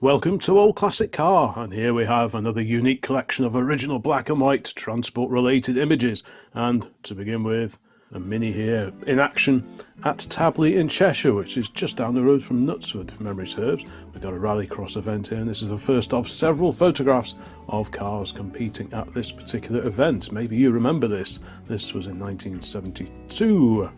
Welcome to Old Classic Car, and here we have another unique collection of original black and white transport related images. And to begin with, a Mini here in action at Tabley in Cheshire, which is just down the road from Knutsford if memory serves. We've got a rallycross event here, and this is the first of several photographs of cars competing at this particular event. Maybe you remember this. This was in 1972.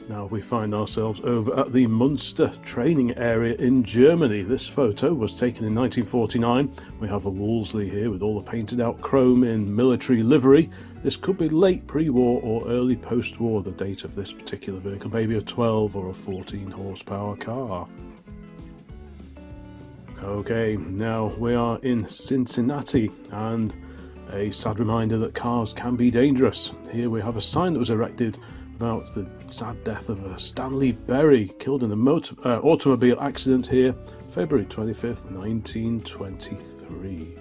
Now we find ourselves over at the Munster training area in Germany. This photo was taken in 1949. We have a Wolseley here with all the painted out chrome in military livery. This could be late pre-war or early post-war, the date of this particular vehicle, maybe a 12 or a 14 horsepower car. Okay, now we are in Cincinnati, and a sad reminder that cars can be dangerous. Here we have a sign that was erected about the sad death of a Stanley Berry, killed in an automobile accident here, February 25th, 1923.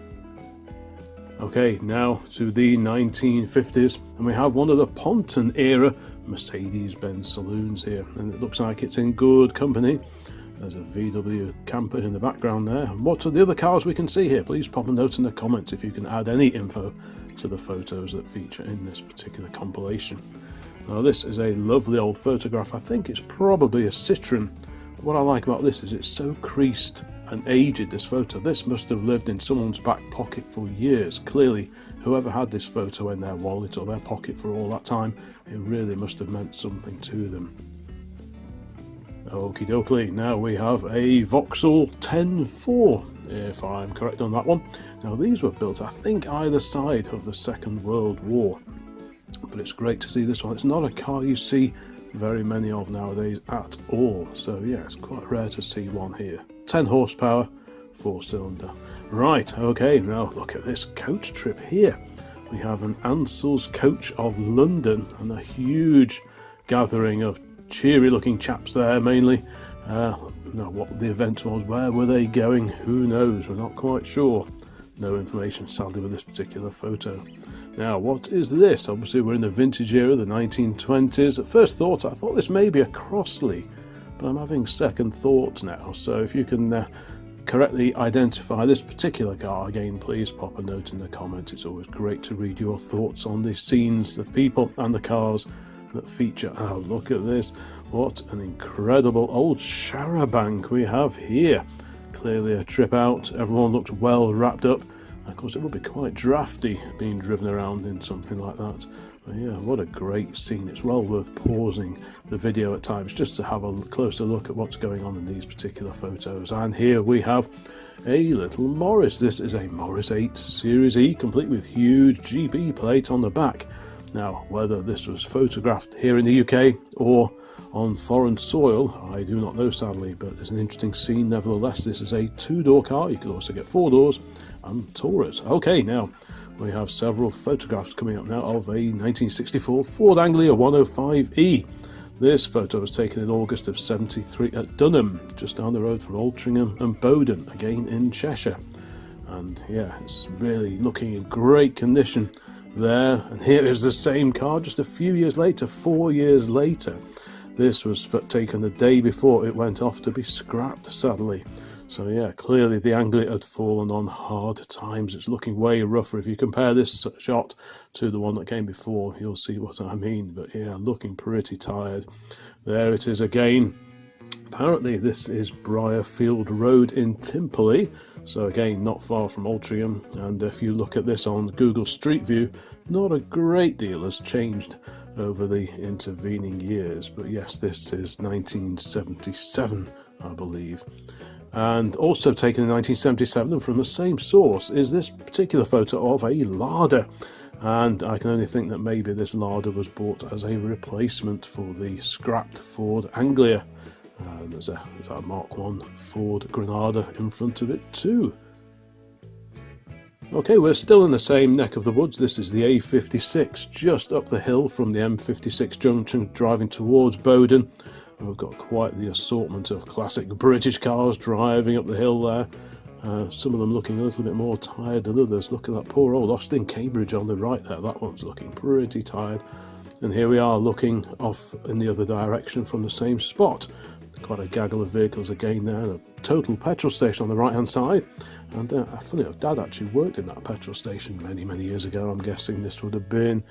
Okay, now to the 1950s, and we have one of the Ponton era Mercedes-Benz saloons here, and it looks like it's in good company. There's a VW camper in the background there. And what are the other cars we can see here? Please pop a note in the comments if you can add any info to the photos that feature in this particular compilation. Now this is a lovely old photograph. I think it's probably a Citroen. What I like about this is it's so creased and aged, this photo. This must have lived in someone's back pocket for years. Clearly, whoever had this photo in their wallet or their pocket for all that time, it really must have meant something to them. Okie dokie, now we have a Vauxhall 10-4, if I'm correct on that one. Now these were built, I think, either side of the Second World War. But it's great to see this one. It's not a car you see very many of nowadays at all. So yeah, it's quite rare to see one here. 10 horsepower, 4-cylinder. Right, okay, now look at this coach trip here. We have an Ansell's Coach of London and a huge gathering of cheery looking chaps there mainly. Now what the event was, where were they going, who knows, we're not quite sure. No information sadly with this particular photo. Now what is this? Obviously we're in the vintage era, the 1920s. At first thought I thought this may be a Crossley, but I'm having second thoughts now. So if you can correctly identify this particular car again, please pop a note in the comments. It's always great to read your thoughts on the scenes, the people and the cars that feature. Oh, look at this. What an incredible old charabanc we have here. Clearly a trip out. Everyone looks well wrapped up. Of course, it would be quite drafty being driven around in something like that. But yeah, what a great scene. It's well worth pausing the video at times just to have a closer look at what's going on in these particular photos. And here we have a little Morris. This is a Morris 8 Series E, complete with huge GB plate on the back. Now, whether this was photographed here in the UK or on foreign soil, I do not know sadly, but it's an interesting scene nevertheless. This is a two-door car. You could also get four doors and tourers. Okay, now we have several photographs coming up now of a 1964 Ford Anglia 105E. This photo was taken in August of 73 at Dunham, just down the road from Altrincham and Bowden, again in Cheshire. And yeah, it's really looking in great condition there. And here is the same car just a few years later, 4 years later. This was taken the day before it went off to be scrapped, sadly. So yeah, clearly the Anglia had fallen on hard times. It's looking way rougher. If you compare this shot to the one that came before, you'll see what I mean. But yeah, looking pretty tired. There it is again. Apparently this is Briarfield Road in Timperley, so again not far from Altrincham, and if you look at this on Google Street View, not a great deal has changed over the intervening years, but yes, this is 1977 I believe. And also taken in 1977 and from the same source is this particular photo of a Lada, and I can only think that maybe this Lada was bought as a replacement for the scrapped Ford Anglia. There's a Mark 1 Ford Granada in front of it too. Okay, we're still in the same neck of the woods. This is the A56, just up the hill from the M56 junction, driving towards Bowden. And we've got quite the assortment of classic British cars driving up the hill there. Some of them looking a little bit more tired than others. Look at that poor old Austin Cambridge on the right there. That one's looking pretty tired. And here we are looking off in the other direction from the same spot. Quite a gaggle of vehicles again there. A total petrol station on the right hand side. And funny enough, Dad actually worked in that petrol station many years ago. I'm guessing this would have been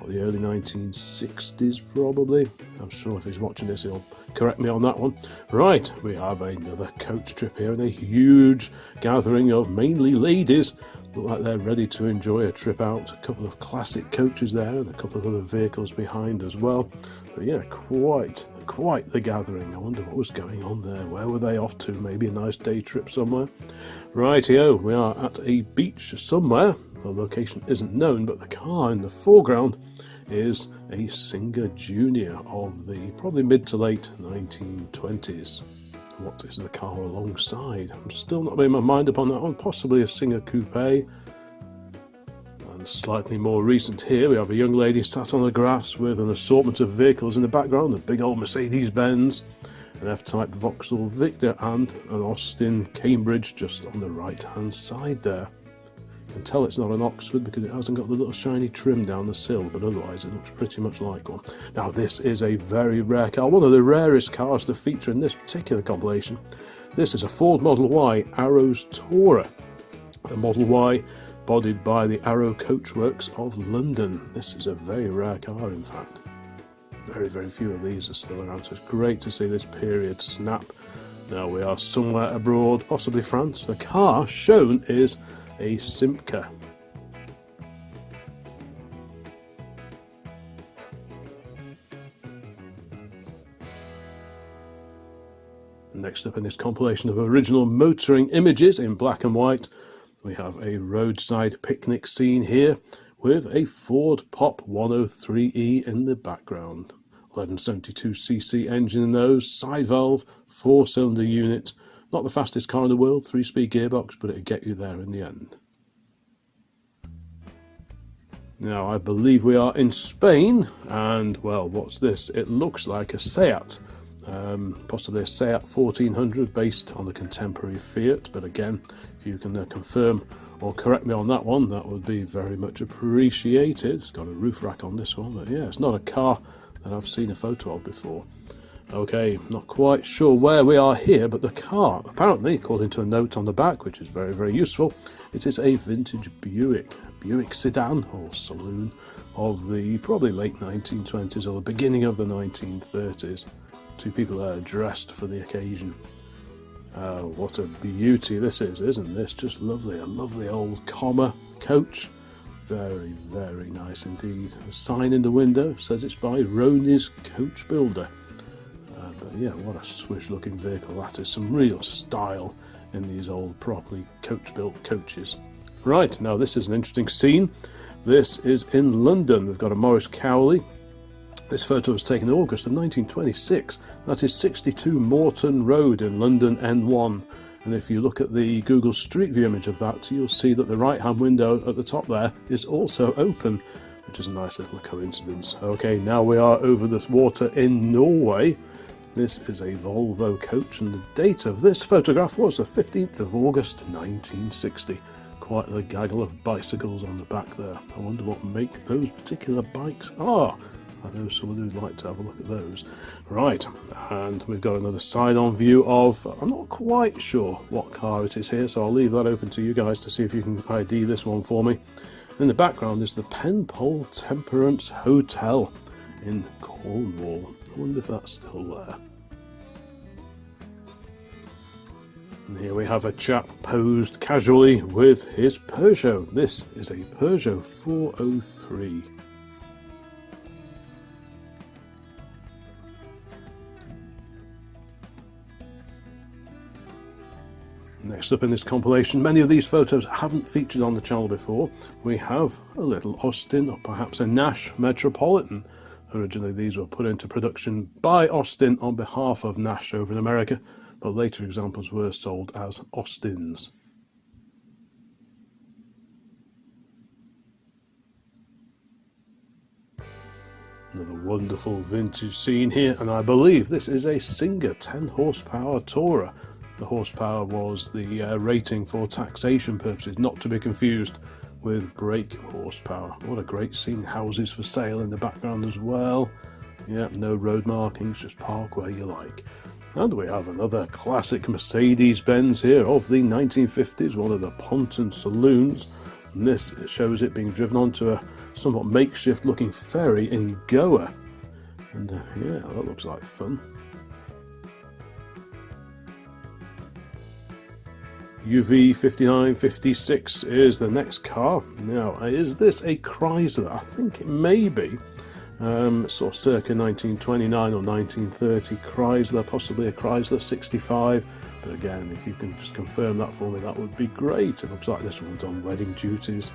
the early 1960s probably. I'm sure if he's watching this he'll correct me on that one. Right, we have another coach trip here and a huge gathering of mainly ladies. Look like they're ready to enjoy a trip out. A couple of classic coaches there and a couple of other vehicles behind as well. But yeah, quite the gathering. I wonder what was going on there. Where were they off to? Maybe a nice day trip somewhere. Rightio, we are at a beach somewhere. The location isn't known, but the car in the foreground is a Singer Junior of the probably mid to late 1920s. What is the car alongside? I'm still not making my mind up on that one. Possibly a Singer Coupe. And slightly more recent here, we have a young lady sat on the grass with an assortment of vehicles in the background. A big old Mercedes-Benz, an F-Type Vauxhall Victor and an Austin Cambridge just on the right-hand side there. You can tell it's not an Oxford because it hasn't got the little shiny trim down the sill, but otherwise it looks pretty much like one. Now this is a very rare car, one of the rarest cars to feature in this particular compilation. This is a Ford Model Y Arrows Tourer, a Model Y bodied by the Arrow Coachworks of London. This is a very rare car in fact. Very few of these are still around, so it's great to see this period snap. Now we are somewhere abroad, possibly France. The car shown is a Simca. Next up in this compilation of original motoring images in black and white, we have a roadside picnic scene here with a Ford Pop 103E in the background. 1172cc engine in those, side valve, 4-cylinder unit. Not the fastest car in the world, 3-speed gearbox, but it'll get you there in the end. Now I believe we are in Spain, and well, what's this? It looks like a Seat, possibly a Seat 1400 based on the contemporary Fiat, but again, if you can confirm or correct me on that one, that would be very much appreciated. It's got a roof rack on this one, but yeah, it's not a car that I've seen a photo of before. Okay, not quite sure where we are here, but the car, apparently, according to a note on the back, which is very useful, it is a vintage Buick sedan or saloon of the probably late 1920s or the beginning of the 1930s. Two people there dressed for the occasion. What a beauty this is, isn't this? Just lovely, a lovely old comma coach. Very nice indeed. A sign in the window says it's by Roney's Coach Builder. But yeah, what a swish looking vehicle that is. Some real style in these old properly coach built coaches. Right, now this is an interesting scene. This is in London. We've got a Morris Cowley. This photo was taken in August of 1926. That is 62 Moreton Road in London N1. And if you look at the Google Street View image of that, you'll see that the right-hand window at the top there is also open, which is a nice little coincidence. Okay, now we are over the water in Norway. This is a Volvo coach, and the date of this photograph was the 15th of August 1960. Quite a gaggle of bicycles on the back there. I wonder what make those particular bikes are. I know someone who'd like to have a look at those. Right, and we've got another side-on view of, I'm not quite sure what car it is here, so I'll leave that open to you guys to see if you can ID this one for me. In the background is the Penpole Temperance Hotel in Cornwall. I wonder if that's still there. And here we have a chap posed casually with his Peugeot. This is a Peugeot 403. Next up in this compilation, many of these photos haven't featured on the channel before. We have a little Austin, or perhaps a Nash Metropolitan. Originally these were put into production by Austin on behalf of Nash over in America, but later examples were sold as Austins. Another wonderful vintage scene here, and I believe this is a Singer 10 horsepower Tourer. The horsepower was the rating for taxation purposes, not to be confused with brake horsepower. What a great scene. Houses for sale in the background as well. Yeah, no road markings, just park where you like. And we have another classic Mercedes-Benz here of the 1950s, one of the ponton saloons. And this shows it being driven onto a somewhat makeshift looking ferry in Goa. And yeah, that looks like fun. UV 5956 is the next car. Now, is this a Chrysler? I think it may be. Sort of circa 1929 or 1930 Chrysler, possibly a Chrysler 65. But again, if you can just confirm that for me, that would be great. It looks like this one's on wedding duties.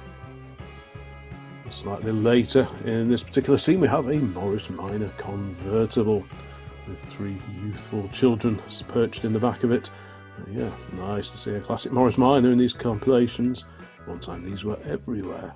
Slightly later in this particular scene, we have a Morris Minor convertible with 3 youthful children perched in the back of it. Yeah, nice to see a classic Morris Minor in these compilations. One time these were everywhere.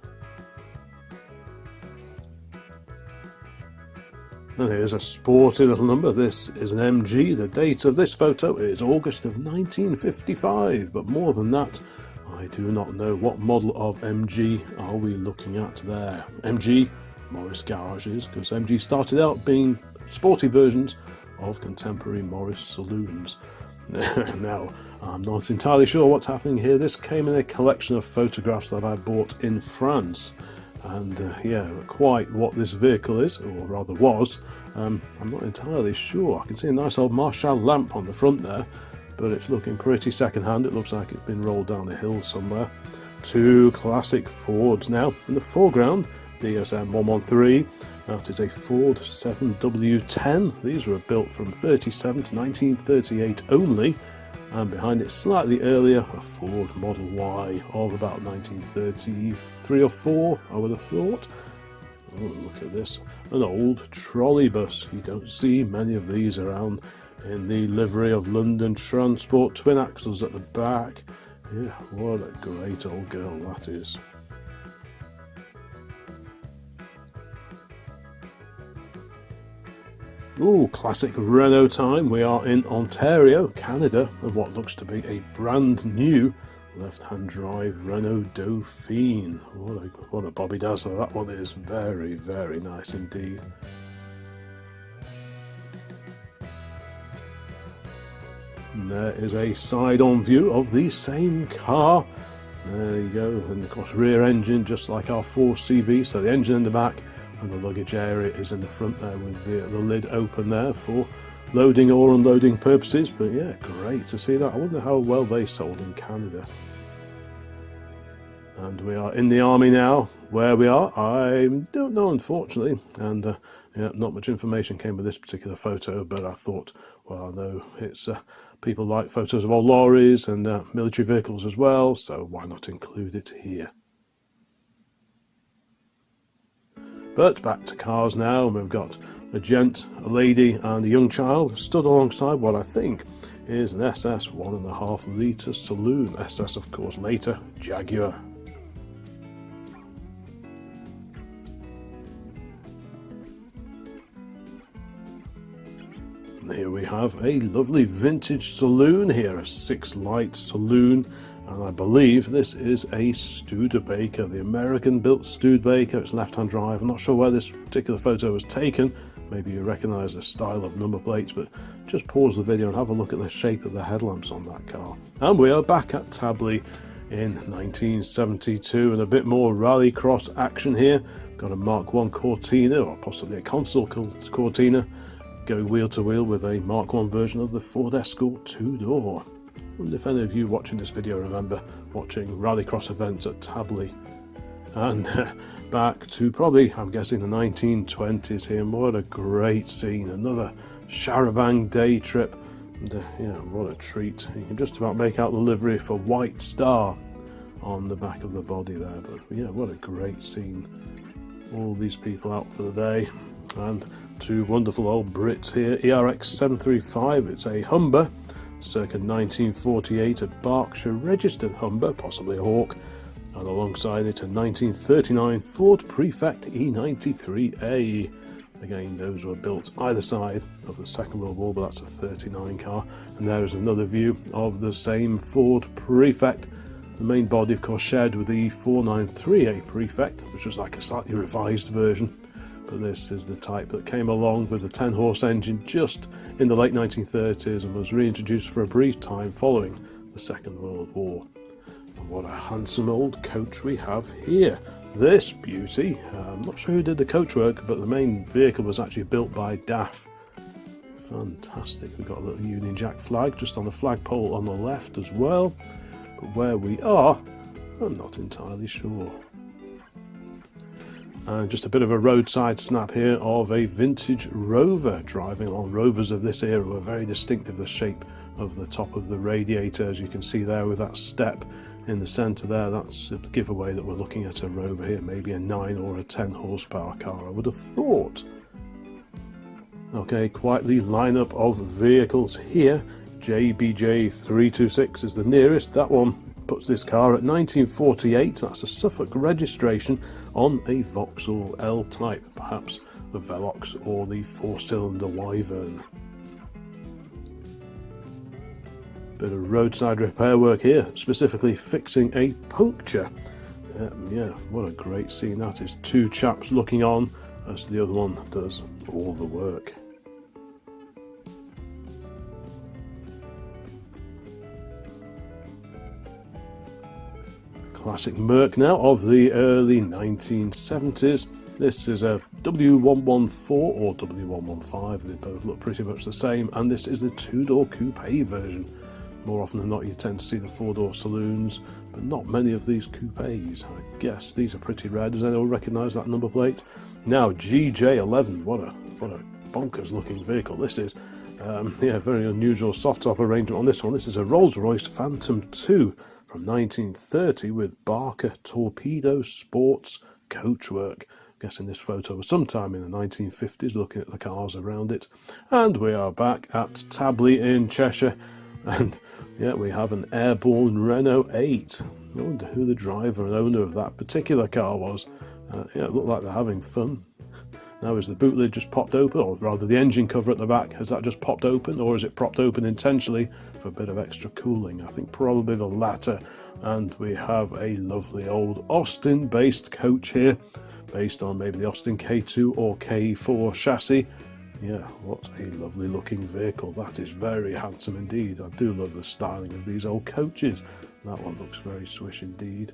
And here's a sporty little number. This is an MG. The date of this photo is August of 1955, but more than that, I do not know. What model of MG are we looking at there? MG Morris garages, because MG started out being sporty versions of contemporary Morris saloons. Now, I'm not entirely sure what's happening here. This came in a collection of photographs that I bought in France. And yeah, quite what this vehicle is, or rather was, I'm not entirely sure. I can see a nice old Marshall lamp on the front there, but it's looking pretty second-hand. It looks like it's been rolled down a hill somewhere. 2 classic Fords now. In the foreground, DSM 113. That is a Ford 7W10. These were built from 37 to 1938 only. And behind it, slightly earlier, a Ford Model Y of about 1933 or 4, I would have thought. Oh, look at this. An old trolley bus. You don't see many of these around in the livery of London Transport. Twin axles at the back. Yeah, what a great old girl that is. Ooh, classic Renault time. We are in Ontario, Canada, and what looks to be a brand new left-hand drive Renault Dauphine. What a Bobby Dazzler that one is. Very, very nice indeed. And there is a side-on view of the same car. There you go, and of course rear engine just like our 4CV, so the engine in the back, and the luggage area is in the front there with the lid open there for loading or unloading purposes. But yeah, great to see that. I wonder how well they sold in Canada. And we are in the army now. Where we are, I don't know, unfortunately. And yeah, not much information came with this particular photo, but I thought, well, I know it's people like photos of old lorries and military vehicles as well, so why not include it here? But back to cars now, and we've got a gent, a lady and a young child stood alongside what I think is an SS 1.5 litre saloon. SS, of course, later Jaguar. And here we have a lovely vintage saloon here, a 6-light saloon. And I believe this is a Studebaker, the American-built Studebaker. It's left-hand drive. I'm not sure where this particular photo was taken. Maybe you recognise the style of number plates, but just pause the video and have a look at the shape of the headlamps on that car. And we are back at Tabley in 1972, and a bit more rallycross action here. Got a Mark 1 Cortina, or possibly a Consul Cortina, going wheel to wheel with a Mark 1 version of the Ford Escort 2-door. I wonder if any of you watching this video remember watching rallycross events at Tabley. And back to probably, I'm guessing, the 1920s here. And what a great scene. Another Charabang day trip. And yeah, what a treat. You can just about make out the livery for White Star on the back of the body there. But yeah, what a great scene. All these people out for the day. And 2 wonderful old Brits here. ERX 735, it's a Humber. Circa 1948, a Berkshire registered Humber, possibly a Hawk, and alongside it a 1939 Ford Prefect E93A. Again, those were built either side of the Second World War, but that's a 39 car. And there is another view of the same Ford Prefect. The main body, of course, shared with the 493A Prefect, which was like a slightly revised version. but this is the type that came along with the 10-horse engine just in the late 1930s and was reintroduced for a brief time following the Second World War. And what a handsome old coach we have here. This beauty, I'm not sure who did the coach work, but the main vehicle was actually built by DAF. Fantastic. We've got a little Union Jack flag just on the flagpole on the left as well. But where we are, I'm not entirely sure. And just a bit of a roadside snap here of a vintage Rover driving along. Rovers of this era were very distinctive, the shape of the top of the radiator, as you can see there with that step in the centre there. That's a giveaway that we're looking at a Rover here, maybe a 9 or a 10 horsepower car, I would have thought. Okay, quite the lineup of vehicles here. JBJ 326 is the nearest. That one puts this car at 1948. That's a Suffolk registration on a Vauxhall L-type, perhaps the Velox or the 4-cylinder Wyvern. Bit of roadside repair work here, specifically fixing a puncture. Yeah, what a great scene that is. Two chaps looking on as the other one does all the work. Classic Merc now of the early 1970s. This is a W114 or W115, they both look pretty much the same, and this is the two-door coupe version. More often than not you tend to see the four-door saloons, but not many of these coupes. I guess these are pretty rare. Does anyone recognise that number plate? Now GJ11, what a bonkers looking vehicle this is. Yeah, very unusual soft top arrangement on this one. This is a Rolls-Royce Phantom 2 from 1930 with Barker Torpedo Sports coachwork. I'm guessing this photo was sometime in the 1950s, looking at the cars around it. And we are back at Tabley in Cheshire, and yeah, we have an airborne Renault 8. I wonder who the driver and owner of that particular car was. Yeah, it looked like they're having fun. Now, is the boot lid just popped open, or rather the engine cover at the back, has that just popped open, or is it propped open intentionally for a bit of extra cooling? I think probably the latter. And we have a lovely old Austin-based coach here, based on maybe the Austin K2 or K4 chassis. Yeah, what a lovely looking vehicle. That is very handsome indeed. I do love the styling of these old coaches. That one looks very swish indeed.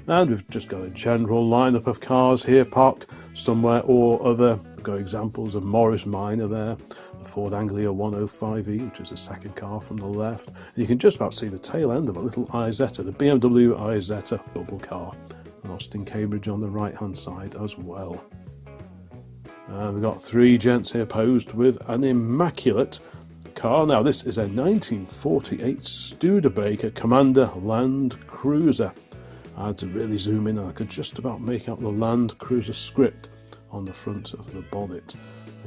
And we've just got a general lineup of cars here parked somewhere or other. We've got examples of Morris Minor there, the Ford Anglia 105e, which is the second car from the left. And you can just about see the tail end of a little Isetta, the BMW Isetta bubble car. And Austin Cambridge on the right hand side as well. And we've got three gents here posed with an immaculate car. Now this is a 1948 Studebaker Commander Land Cruiser. I had to really zoom in and I could just about make out the Land Cruiser script on the front of the bonnet.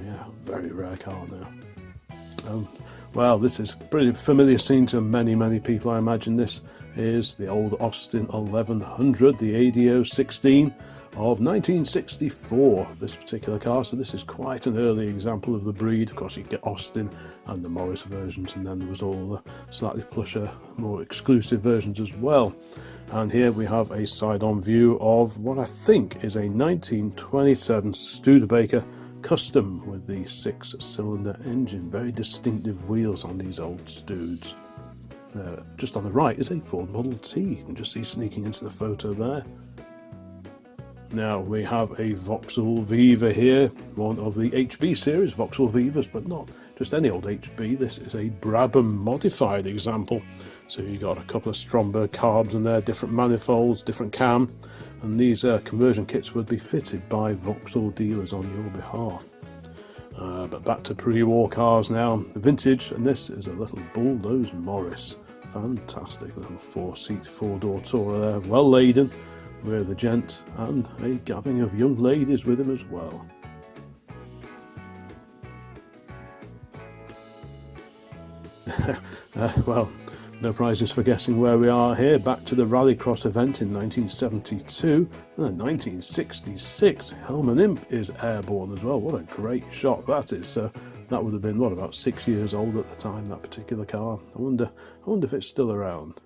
Yeah, very rare car now. Well, this is a pretty familiar scene to many people. I imagine this is the old Austin 1100, the ADO 16 of 1964, this particular car. So this is quite an early example of the breed. Of course, you get Austin and the Morris versions, and then there was all the slightly plusher, more exclusive versions as well. And here we have a side-on view of what I think is a 1927 Studebaker Custom with the 6-cylinder engine. Very distinctive wheels on these old Studs. Just on the right is a Ford Model T. You can just see sneaking into the photo there. Now we have a Vauxhall Viva here, one of the HB series Vauxhall Vivas, but not just any old HB. This is a Brabham modified example. So you got a couple of Stromberg carbs in there, different manifolds, different cam, and these conversion kits would be fitted by Vauxhall dealers on your behalf. But back to pre-war cars now, the vintage, and this is a little Bulldoze Morris. Fantastic little 4-seat, 4-door tourer there, well laden, with a gent and a gathering of young ladies with him as well. Well, no prizes for guessing where we are here. Back to the Rallycross event in 1972, and in 1966 Hillman Imp is airborne as well. What a great shot that is. So that would have been, what, about 6 years old at the time, that particular car. I wonder if it's still around.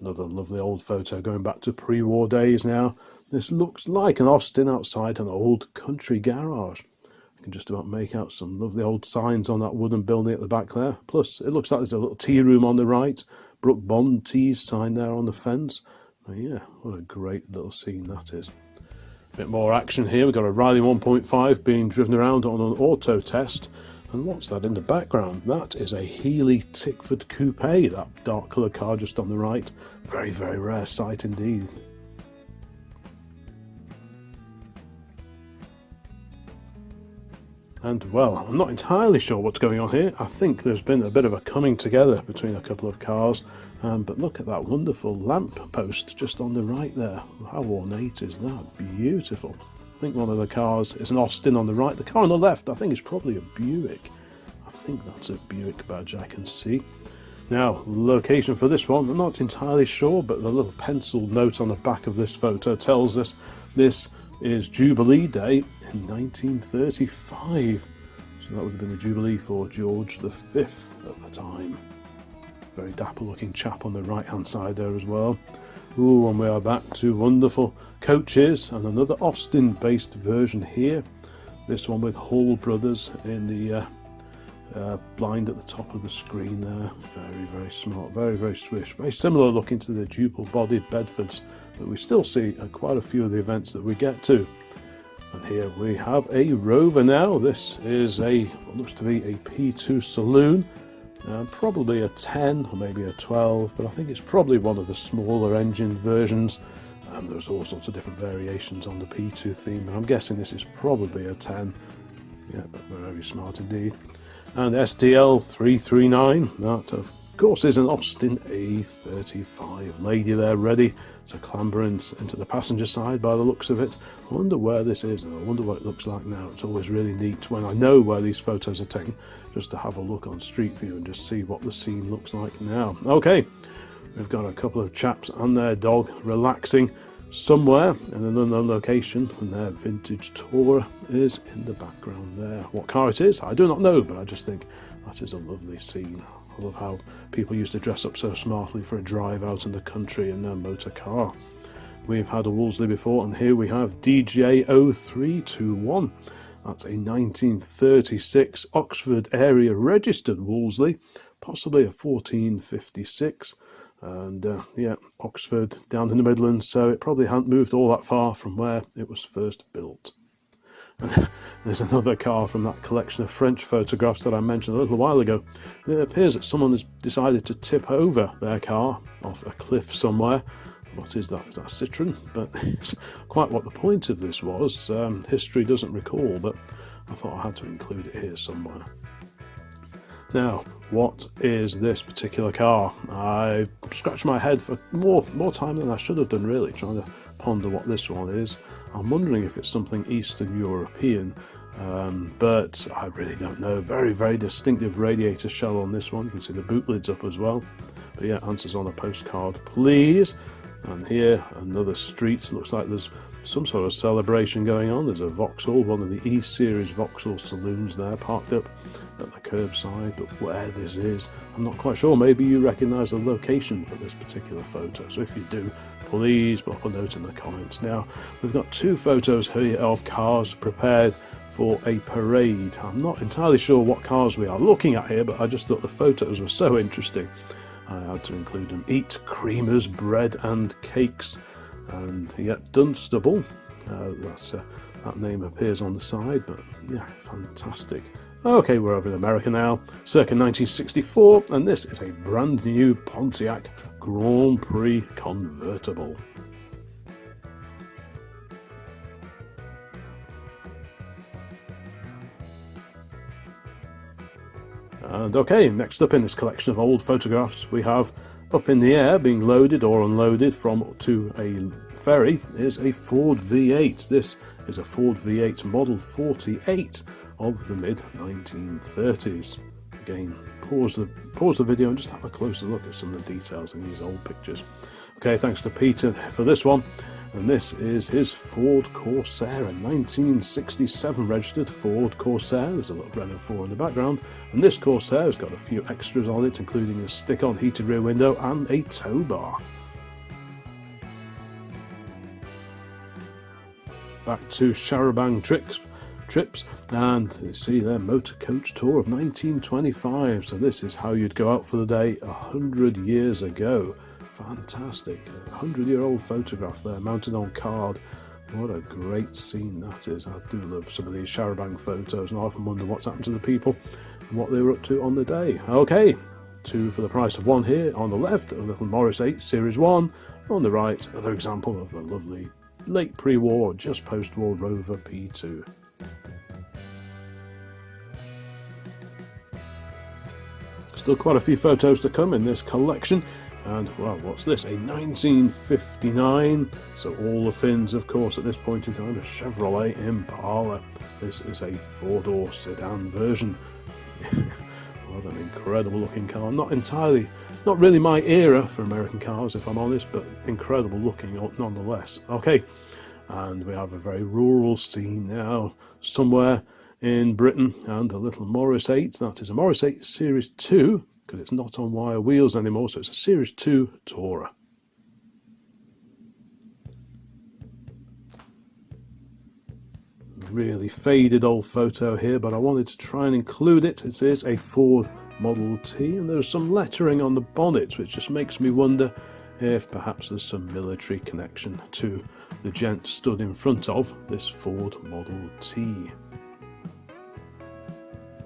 Another lovely old photo going back to pre-war days now. This looks like an Austin outside an old country garage. You can just about make out some lovely old signs on that wooden building at the back there. Plus, it looks like there's a little tea room on the right. Brook Bond Teas sign there on the fence. Oh, yeah, what a great little scene that is. A bit more action here. We've got a Riley 1.5 being driven around on an auto test. And what's that in the background? That is a Healey Tickford Coupe, that dark coloured car just on the right. Very, very rare sight indeed. And, well, I'm not entirely sure what's going on here. I think there's been a bit of a coming together between a couple of cars. But look at that wonderful lamp post just on the right there. How ornate is that? Beautiful. I think one of the cars is an Austin on the right. The car on the left, I think, is probably a Buick. I think that's a Buick badge I can see. Now, location for this one, I'm not entirely sure, but the little pencil note on the back of this photo tells us this is Jubilee Day in 1935. So that would have been the Jubilee for George V at the time. Very dapper looking chap on the right hand side there as well. Ooh, and we are back to wonderful coaches and another Austin based version here. This one with Hall Brothers in the blind at the top of the screen there. Very, very smart, very, very swish. Very similar looking to the duple bodied Bedfords that we still see at quite a few of the events that we get to. And here we have a Rover now. This is what looks to be a P2 saloon. Probably a 10 or maybe a 12, but I think it's probably one of the smaller engine versions. There's all sorts of different variations on the P2 theme, but I'm guessing this is probably a 10. Yeah, but very smart indeed. And STL 339, that of course is an Austin A35. Lady there ready to clamber into the passenger side by the looks of it. I wonder where this is, and I wonder what it looks like now. It's always really neat when I know where these photos are taken, just to have a look on Street View and just see what the scene looks like now. Okay, we've got a couple of chaps and their dog relaxing somewhere in another location, and their vintage Tourer is in the background there. What car it is, I do not know, but I just think that is a lovely scene. I love how people used to dress up so smartly for a drive out in the country in their motor car. We've had a Wolseley before, and here we have DJ0321. That's a 1936 Oxford area registered Wolseley, possibly a 1456. And yeah, Oxford down in the Midlands, so it probably hadn't moved all that far from where it was first built. There's another car from that collection of French photographs that I mentioned a little while ago. It appears that someone has decided to tip over their car off a cliff somewhere. What is that? Is that a Citroen? But it's quite what the point of this was. History doesn't recall, but I thought I had to include it here somewhere. Now, what is this particular car? I scratched my head for more time than I should have done, really, trying to ponder what this one is. I'm wondering if it's something Eastern European, but I really don't know. Very, very distinctive radiator shell on this one. You can see the boot lids up as well. But yeah, answers on a postcard, please. And here, another street. Looks like there's some sort of celebration going on. There's a Vauxhall, one of the E-Series Vauxhall saloons there, parked up at the curbside. But where this is, I'm not quite sure. Maybe you recognise the location for this particular photo. So if you do, please pop a note in the comments. Now, we've got two photos here of cars prepared for a parade. I'm not entirely sure what cars we are looking at here, but I just thought the photos were so interesting. I had to include them. Eat creamers, bread and cakes. And yet Dunstable, that name appears on the side, but yeah, fantastic. Okay, we're over in America now, circa 1964, and this is a brand new Pontiac Grand Prix convertible. And okay, next up in this collection of old photographs, we have up in the air being loaded or unloaded to a ferry is a Ford V8. This is a Ford V8 Model 48 of the mid-1930s. Again, pause the video and just have a closer look at some of the details in these old pictures. Okay, thanks to Peter for this one. And this is his Ford Corsair, a 1967 registered Ford Corsair. There's a little Renault 4 in the background. And this Corsair has got a few extras on it, including a stick-on heated rear window and a tow bar. back to Charabanc trips, and you see their motor coach tour of 1925. So this is how you'd go out for the day 100 years ago. Fantastic, 100-year-old photograph there mounted on card. What a great scene that is. I do love some of these Charabanc photos, and I often wonder what's happened to the people and what they were up to on the day. Okay, 2 for the price of 1 here. On the left, a little Morris 8 Series 1. On the right, another example of the lovely late pre-war, just post-war Rover P2. Still quite a few photos to come in this collection. And, well, what's this? A 1959. So all the fins, of course, at this point in time, a Chevrolet Impala. This is a 4-door sedan version. What an incredible looking car. Not really my era for American cars, if I'm honest, but incredible looking nonetheless. Okay, and we have a very rural scene now, somewhere in Britain, and a little Morris 8. That is a Morris 8 Series 2. Because it's not on wire wheels anymore, so it's a Series 2 Tourer. Really faded old photo here, but I wanted to try and include it. It is a Ford Model T, and there's some lettering on the bonnet, which just makes me wonder if perhaps there's some military connection to the gent stood in front of this Ford Model T.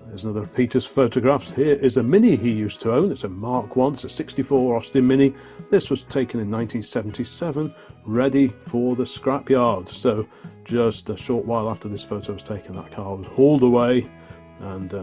There's another of Peter's photographs. Here is a Mini he used to own. It's a Mark 1, it's a 64 Austin Mini. This was taken in 1977, ready for the scrapyard. So just a short while after this photo was taken, that car was hauled away and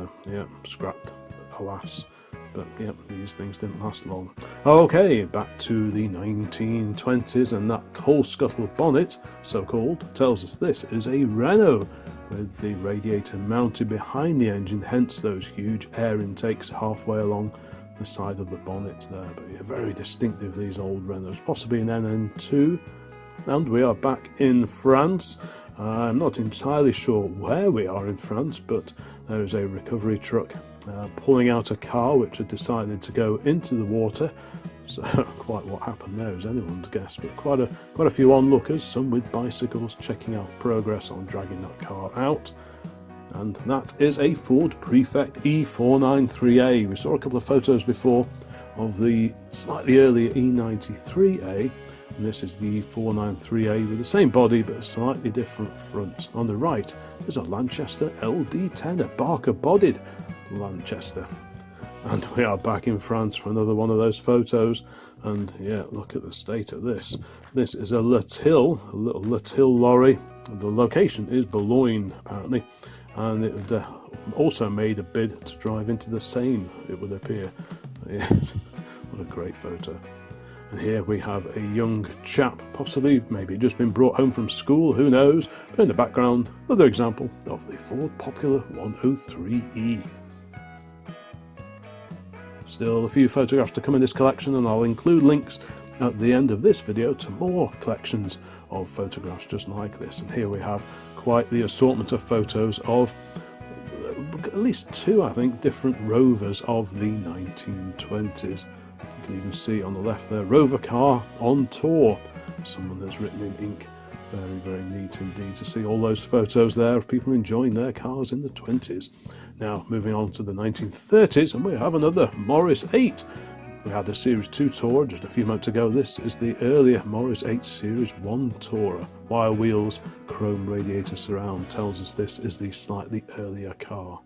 scrapped, alas. But yeah, these things didn't last long. Okay, back to the 1920s, and that coal scuttle bonnet, so-called, tells us this is a Renault, with the radiator mounted behind the engine, hence those huge air intakes halfway along the side of the bonnet there. But yeah, very distinctive, these old Renaults, possibly an NN2. And we are back in France. I'm not entirely sure where we are in France, but there is a recovery truck pulling out a car which had decided to go into the water. So quite what happened there is anyone's guess, but quite a few onlookers, some with bicycles, checking out progress on dragging that car out. And that is a Ford Prefect E493A. We saw a couple of photos before of the slightly earlier E93A, and this is the E493A with the same body but a slightly different front. On the right is a Lanchester LD10, a Barker-bodied Lanchester. And we are back in France for another one of those photos, and yeah, look at the state of this. This is a little Latil lorry. The location is Boulogne, apparently, and it also made a bid to drive into the Seine, it would appear. Yeah, what a great photo. And here we have a young chap, possibly, maybe just been brought home from school, who knows. But in the background, another example of the Ford Popular 103E. Still a few photographs to come in this collection, and I'll include links at the end of this video to more collections of photographs just like this. And here we have quite the assortment of photos of at least 2, I think, different Rovers of the 1920s. You can even see on the left there, Rover car on tour. Someone has written in ink. Very, very neat indeed to see all those photos there of people enjoying their cars in the 20s. Now, moving on to the 1930s, and we have another Morris 8. We had the Series 2 Tourer just a few months ago. This is the earlier Morris 8 Series 1 Tourer. Wire wheels, chrome radiator surround tells us this is the slightly earlier car.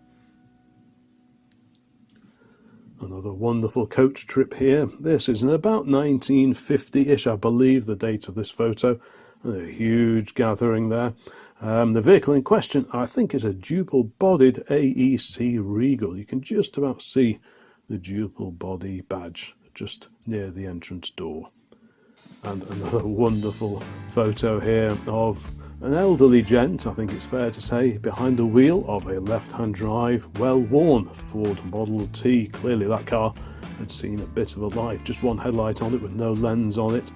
Another wonderful coach trip here. This is in about 1950-ish, I believe, the date of this photo. A huge gathering there. The vehicle in question, I think, is a duple-bodied AEC Regal. You can just about see the duple body badge just near the entrance door. And another wonderful photo here of an elderly gent, I think it's fair to say, behind the wheel of a left-hand drive, well-worn Ford Model T. Clearly that car had seen a bit of a life. Just one headlight on it with no lens on it.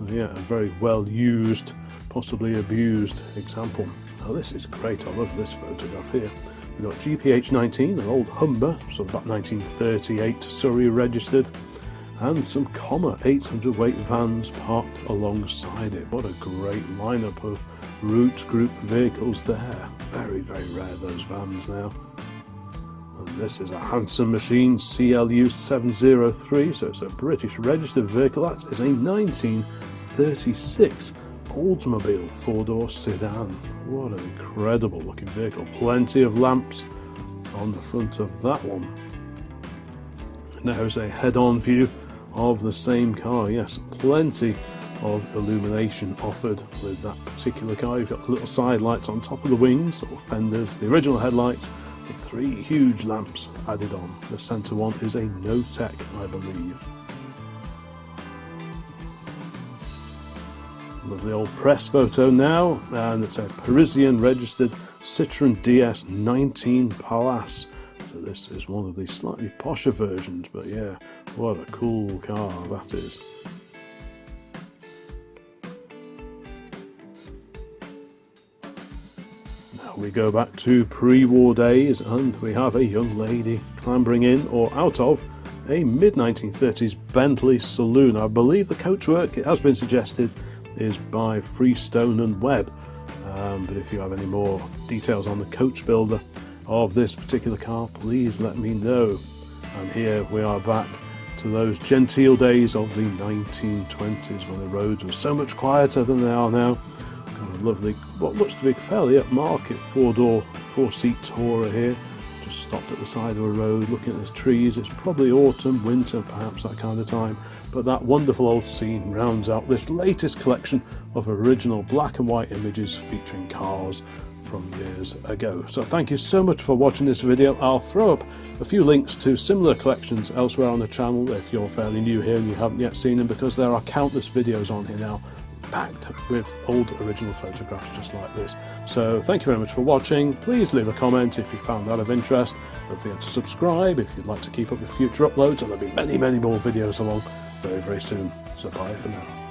Yeah, a very well used, possibly abused example. Now this is great, I love this photograph here. We've got GPH19, an old Humber, sort of about 1938, Surrey registered, and some Commer 800 weight vans parked alongside it. What a great lineup of Roots Group vehicles there. Very, very rare, those vans now. And this is a handsome machine, CLU 703, so it's a British registered vehicle. That is a 1936 Oldsmobile four-door sedan. What an incredible looking vehicle. Plenty of lamps on the front of that one. And there's a head-on view of the same car. Yes, plenty of illumination offered with that particular car. You've got the little side lights on top of the wings or fenders, the original headlights, with 3 huge lamps added on. The centre one is a no-tech, I believe. Lovely old press photo now, and it's a Parisian registered Citroen DS 19 Palace. So this is one of the slightly posher versions, but yeah, what a cool car that is. We go back to pre-war days, and we have a young lady clambering in or out of a mid-1930s Bentley saloon. I believe the coachwork, it has been suggested, is by Freestone and Webb, but if you have any more details on the coach builder of this particular car, please let me know. And here we are back to those genteel days of the 1920s when the roads were so much quieter than they are now. Got a lovely, what looks to be fairly upmarket 4-door, 4-seat Tourer here. Just stopped at the side of a road looking at the trees. It's probably autumn, winter, perhaps that kind of time. But that wonderful old scene rounds out this latest collection of original black and white images featuring cars from years ago. So thank you so much for watching this video. I'll throw up a few links to similar collections elsewhere on the channel if you're fairly new here and you haven't yet seen them, because there are countless videos on here now packed with old original photographs just like this. So thank you very much for watching. Please leave a comment if you found that of interest. Don't forget to subscribe if you'd like to keep up with future uploads, and there'll be many more videos along very soon. So bye for now.